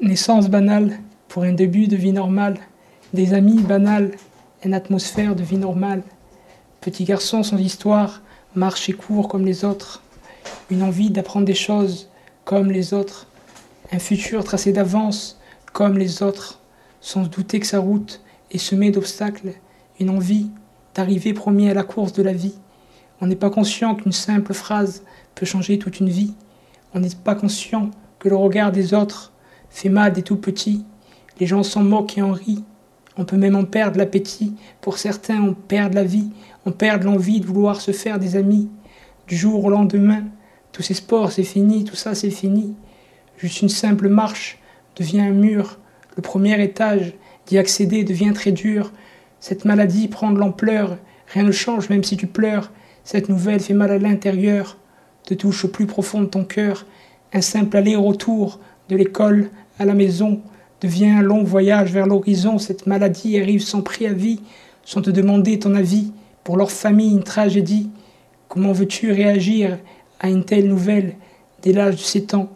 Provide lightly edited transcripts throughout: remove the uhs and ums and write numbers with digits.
Naissance banale pour un début de vie normale, des amis banals, une atmosphère de vie normale. Petit garçon sans histoire, marche et court comme les autres, une envie d'apprendre des choses comme les autres, un futur tracé d'avance comme les autres, sans se douter que sa route est semée d'obstacles, une envie d'arriver premier à la course de la vie. On n'est pas conscient qu'une simple phrase peut changer toute une vie. On n'est pas conscient que le regard des autres fait mal des tout petits. Les gens s'en moquent et en rient. On peut même en perdre l'appétit. Pour certains, on perd la vie. On perd l'envie de vouloir se faire des amis. Du jour au lendemain, tous ces sports, c'est fini, tout ça, c'est fini. Juste une simple marche devient un mur. Le premier étage d'y accéder devient très dur. Cette maladie prend de l'ampleur. Rien ne change même si tu pleures. Cette nouvelle fait mal à l'intérieur, te touche au plus profond de ton cœur. Un simple aller-retour de l'école à la maison devient un long voyage vers l'horizon. Cette maladie arrive sans préavis, sans te demander ton avis. Pour leur famille, une tragédie. Comment veux-tu réagir à une telle nouvelle dès l'âge de 7 ans?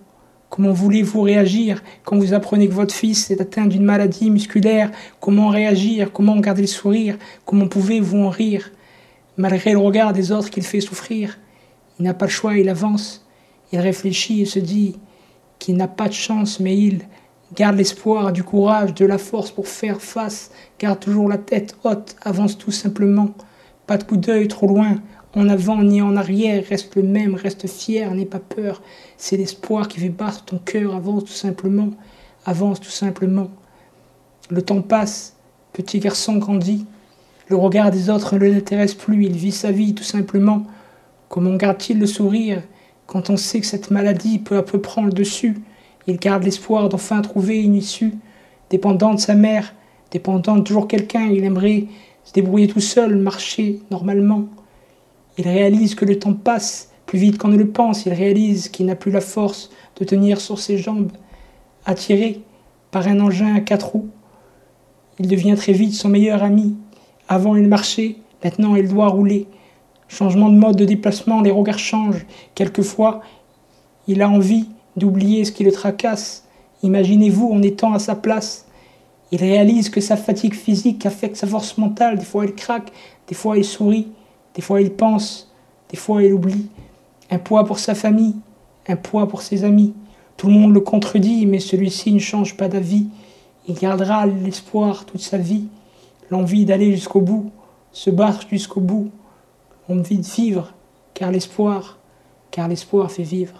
Comment voulez-vous réagir quand vous apprenez que votre fils est atteint d'une maladie musculaire? Comment réagir? Comment garder le sourire? Comment pouvez-vous en rire? Malgré le regard des autres qu'il fait souffrir, il n'a pas le choix, il avance. Il réfléchit et se dit qu'il n'a pas de chance, mais il garde l'espoir, du courage, de la force pour faire face. Garde toujours la tête haute, avance tout simplement. Pas de coup d'œil trop loin, en avant ni en arrière. Reste le même, reste fier, n'aie pas peur. C'est l'espoir qui fait battre ton cœur. Avance tout simplement, avance tout simplement. Le temps passe, petit garçon grandit. Le regard des autres ne l'intéresse plus, il vit sa vie tout simplement. Comment garde-t-il le sourire quand on sait que cette maladie peu à peu prend le dessus? Il garde l'espoir d'enfin trouver une issue. Dépendant de sa mère, dépendant de toujours quelqu'un, il aimerait se débrouiller tout seul, marcher normalement. Il réalise que le temps passe plus vite qu'on ne le pense. Il réalise qu'il n'a plus la force de tenir sur ses jambes. Attiré par un engin à 4 roues, il devient très vite son meilleur ami. Avant il marchait, maintenant il doit rouler. Changement de mode de déplacement, les regards changent. Quelquefois, il a envie d'oublier ce qui le tracasse. Imaginez-vous en étant à sa place. Il réalise que sa fatigue physique affecte sa force mentale. Des fois il craque, des fois il sourit, des fois il pense, des fois il oublie. Un poids pour sa famille, un poids pour ses amis. Tout le monde le contredit, mais celui-ci ne change pas d'avis. Il gardera l'espoir toute sa vie. L'envie d'aller jusqu'au bout, se battre jusqu'au bout, envie de vivre, car l'espoir fait vivre.